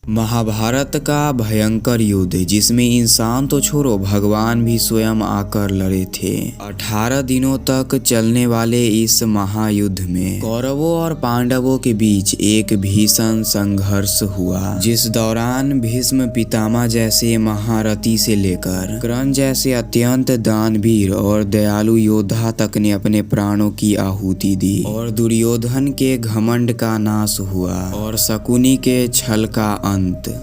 महाभारत का भयंकर युद्ध जिसमें इंसान तो छोड़ो भगवान भी स्वयं आकर लड़े थे। 18 दिनों तक चलने वाले इस महायुद्ध में कौरवों और पांडवों के बीच एक भीषण संघर्ष हुआ, जिस दौरान भीष्म पितामह जैसे महारथी से लेकर कर्ण जैसे अत्यंत दानवीर और दयालु योद्धा तक ने अपने प्राणों की आहुति दी और दुर्योधन के घमंड का नाश हुआ और शकुनी के छल का अंत।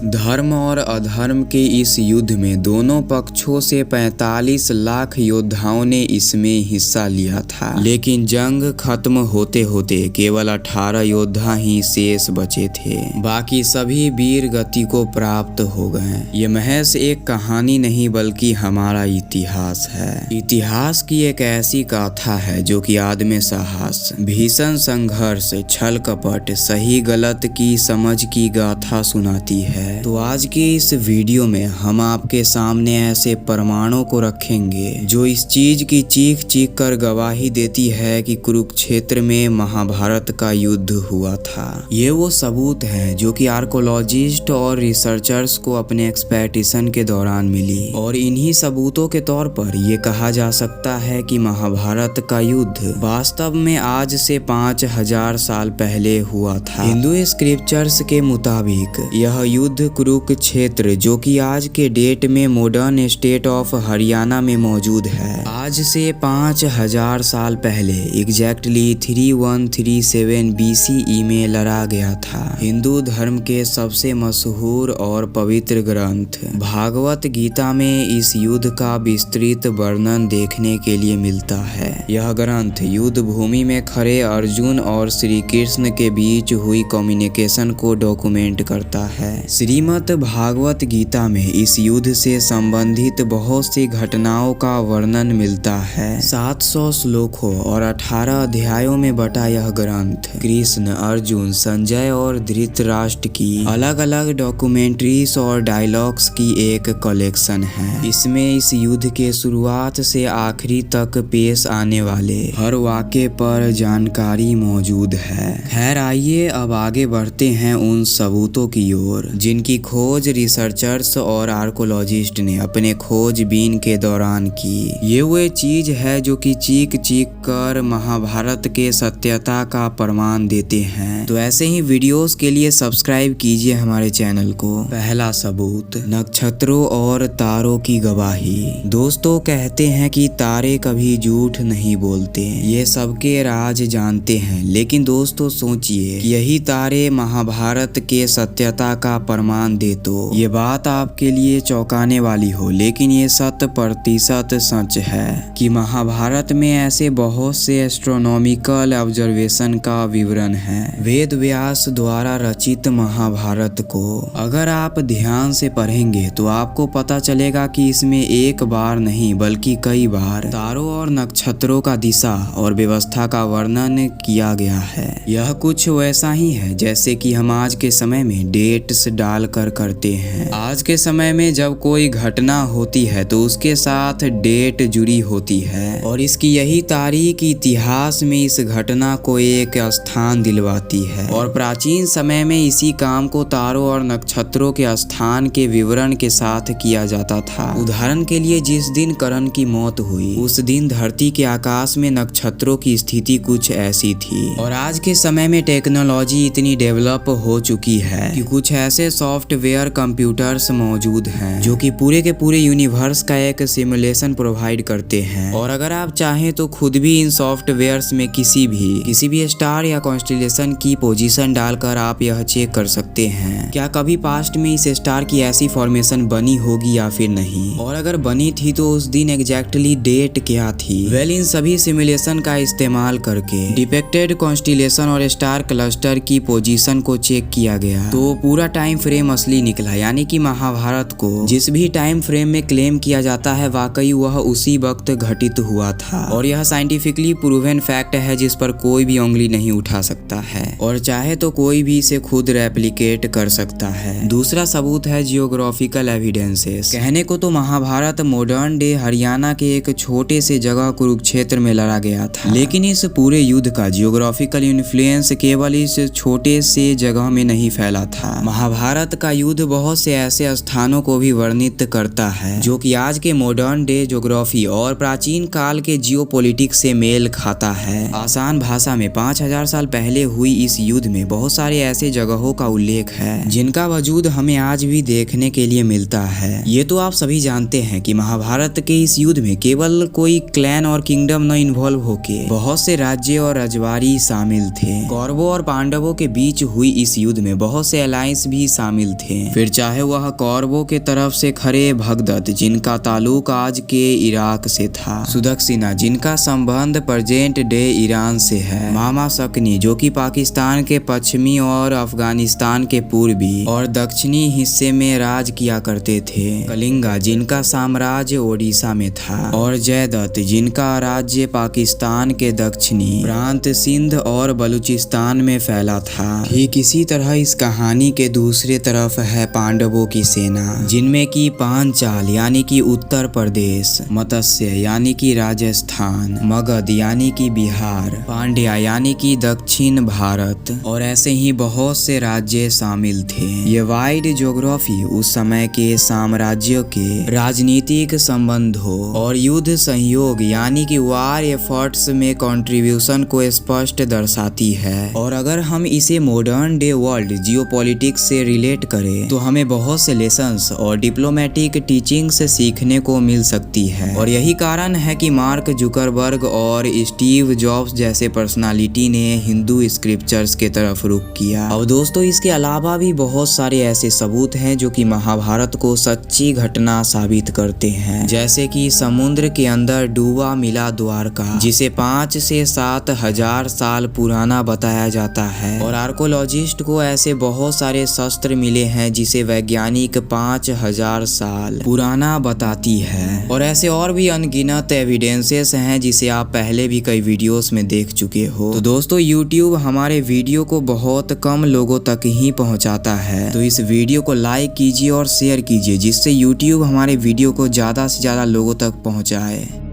धर्म और अधर्म के इस युद्ध में दोनों पक्षों से 45 लाख योद्धाओं ने इसमें हिस्सा लिया था, लेकिन जंग खत्म होते होते केवल 18 योद्धा ही शेष बचे थे। बाकी सभी वीर गति को प्राप्त हो गए। ये महज एक कहानी नहीं बल्कि हमारा इतिहास है। इतिहास की एक ऐसी गाथा है जो कि आदमी साहस, भीषण संघर्ष, छल कपट, सही गलत की समझ की गाथा सुनाती है। तो आज के इस वीडियो में हम आपके सामने ऐसे प्रमाणों को रखेंगे जो इस चीज की चीख चीख कर गवाही देती है कि कुरुक्षेत्र में महाभारत का युद्ध हुआ था। ये वो सबूत हैं जो कि आर्कोलॉजिस्ट और रिसर्चर्स को अपने एक्सपेडिशन के दौरान मिली और इन्हीं सबूतों के तौर पर ये कहा जा सकता है कि महाभारत का युद्ध वास्तव में आज से 5000 साल पहले हुआ था। हिंदू स्क्रिप्चर्स के मुताबिक यह युद्ध कुरुक्षेत्र जो कि आज के डेट में मॉडर्न स्टेट ऑफ हरियाणा में मौजूद है, आज से 5000 साल पहले एग्जैक्टली 3137 BCE में लड़ा गया था। हिंदू धर्म के सबसे मशहूर और पवित्र ग्रंथ भागवत गीता में इस युद्ध का विस्तृत वर्णन देखने के लिए मिलता है। यह ग्रंथ युद्ध भूमि में खड़े अर्जुन और श्री कृष्ण के बीच हुई कम्युनिकेशन को डॉक्यूमेंट करता है। श्रीमद् भागवत गीता में इस युद्ध से संबंधित बहुत सी घटनाओं का वर्णन मिलता है। 700 श्लोकों और 18 अध्यायों में बटा यह ग्रंथ कृष्ण, अर्जुन, संजय और धृतराष्ट्र की अलग अलग डॉक्यूमेंट्रीज और डायलॉग्स की एक कलेक्शन है। इसमें इस युद्ध के शुरुआत से आखिरी तक पेश आने वाले हर वाक्य पर जानकारी मौजूद है। खैर आइए अब आगे बढ़ते हैं उन सबूतों की ओर जिनकी खोज रिसर्चर्स और आर्कोलॉजिस्ट ने अपने खोजबीन के दौरान की। ये वो चीज है जो कि चीख चीख कर महाभारत के सत्यता का प्रमाण देते हैं। तो ऐसे ही वीडियोस के लिए सब्सक्राइब कीजिए हमारे चैनल को। पहला सबूत, नक्षत्रों और तारों की गवाही। दोस्तों कहते हैं कि तारे कभी झूठ नहीं बोलते, ये सबके राज जानते हैं, लेकिन दोस्तों सोचिए कि यही तारे महाभारत के सत्यता का प्रमाण दे तो ये बात आपके लिए चौंकाने वाली हो, लेकिन ये 100% सच है कि महाभारत में ऐसे बहुत से एस्ट्रोनॉमिकल ऑब्जर्वेशन का विवरण है। वेद व्यास द्वारा रचित महाभारत को अगर आप ध्यान से पढ़ेंगे तो आपको पता चलेगा कि इसमें एक बार नहीं बल्कि कई बार तारों और नक्षत्रों का दिशा और व्यवस्था का वर्णन किया गया है। यह कुछ वैसा ही है जैसे कि हम आज के समय में डेट्स डालकर करते हैं। आज के समय में जब कोई घटना होती है तो उसके साथ डेट जुड़ी होती है और इसकी यही तारीख इतिहास में इस घटना को एक स्थान दिलवाती है। और प्राचीन समय में इसी काम को तारों और नक्षत्रों के स्थान के विवरण के साथ किया जाता था। उदाहरण के लिए जिस दिन कर्ण की मौत हुई उस दिन धरती के आकाश में नक्षत्रों की स्थिति कुछ ऐसी थी। और आज के समय में टेक्नोलॉजी इतनी डेवलप हो चुकी है कि कुछ ऐसे सॉफ्टवेयर कंप्यूटर्स मौजूद हैं जो कि पूरे के पूरे यूनिवर्स का एक सिमुलेशन प्रोवाइड करते हैं। और अगर आप चाहें तो खुद भी इन सॉफ्टवेयर्स में किसी भी स्टार या कॉन्स्टेलेशन की पोजीशन डालकर आप यह चेक कर सकते हैं क्या कभी पास्ट में इस स्टार की ऐसी फॉर्मेशन बनी होगी या फिर नहीं, और अगर बनी थी तो उस दिन एग्जैक्टली डेट क्या थी। इन सभी सिमुलेशन का इस्तेमाल करके डिपेक्टेड कॉन्स्टेलेशन और स्टार क्लस्टर की पोजीशन को चेक किया गया तो पूरा टाइम फ्रेम असली निकला, यानी कि महाभारत को जिस भी टाइम फ्रेम में क्लेम किया जाता है वाकई वह उसी वक्त घटित हुआ था। और यह साइंटिफिकली प्रूवन फैक्ट है जिस पर कोई भी उंगली नहीं उठा सकता है और चाहे तो कोई भी इसे खुद रेप्लिकेट कर सकता है। दूसरा सबूत है जियोग्राफिकल एविडेंसेस। कहने को तो महाभारत मॉडर्न डे हरियाणा के एक छोटे से जगह कुरुक्षेत्र में लड़ा गया था, लेकिन इस पूरे युद्ध का जियोग्राफिकल इन्फ्लुएंस केवल इस छोटे से जगह में नहीं फैला था। महाभारत का युद्ध बहुत से ऐसे स्थानों को भी वर्णित करता है जो कि आज के मॉडर्न डे ज्योग्राफी और प्राचीन काल के जियोपॉलिटिक्स से मेल खाता है। आसान भाषा में 5000 साल पहले हुई इस युद्ध में बहुत सारे ऐसे जगहों का उल्लेख है जिनका वजूद हमें आज भी देखने के लिए मिलता है। ये तो आप सभी जानते हैं कि महाभारत के इस युद्ध में केवल कोई क्लैन और किंगडम न इन्वॉल्व होके बहुत से राज्य और रजवाड़ी शामिल थे। कौरवों और पांडवों के बीच हुई इस युद्ध में बहुत से अलायंस भी शामिल थे, फिर चाहे वह कौरवों के तरफ से खरे भगदत्त जिनका ताल्लुक आज के इराक से था, सुदक्षिणा जिनका संबंध प्रेजेंट डे ईरान से है, मामा शकनी जो कि पाकिस्तान के पश्चिमी और अफगानिस्तान के पूर्वी और दक्षिणी हिस्से में राज किया करते थे, कलिंगा जिनका साम्राज्य ओडिशा में था, और जयदत्त जिनका राज्य पाकिस्तान के दक्षिणी प्रांत सिंध और बलूचिस्तान में फैला था। ठीक इसी तरह इस कहानी के दूसरे तरफ है पांडवों की सेना जिनमें की पांचाल यानी कि उत्तर प्रदेश, मत्स्य यानी कि राजस्थान, मगध यानी कि बिहार, पांड्या यानी कि दक्षिण भारत और ऐसे ही बहुत से राज्य शामिल थे। ये वाइड ज्योग्राफी उस समय के साम्राज्यों के राजनीतिक संबंधों और युद्ध सहयोग यानी कि वार एफर्ट्स में कंट्रीब्यूशन को स्पष्ट दर्शाती है। और अगर हम इसे मॉडर्न डे वर्ल्ड जियोपॉलिटिक्स से रिलेट करें तो हमें बहुत से लेसन्स और डिप्लोमेटिक टीचिंग्स सीखने को मिल सकती है। और यही कारण है कि मार्क जुकरबर्ग और स्टीव जॉब्स जैसे पर्सनालिटी ने हिंदू स्क्रिप्चर्स के तरफ रुख किया। और दोस्तों इसके अलावा भी बहुत सारे ऐसे सबूत हैं जो कि महाभारत को सच्ची घटना साबित करते हैं, जैसे कि समुद्र के अंदर डूबा मिला द्वारका जिसे 5 से 7 हजार साल पुराना बताया जाता है। और आर्कोलॉजिस्ट को ऐसे बहुत सारे शस्त्र मिले हैं जिसे वैज्ञानिक 5000 साल पुराना बताती है। और ऐसे और भी अनगिनत एविडेंसेस हैं जिसे आप पहले भी कई वीडियोस में देख चुके हो। तो दोस्तों यूट्यूब हमारे वीडियो को बहुत कम लोगों तक ही पहुंचाता है, तो इस वीडियो को लाइक कीजिए और शेयर कीजिए जिससे यूट्यूब हमारे वीडियो को ज्यादा से ज्यादा लोगों तक पहुंचाए।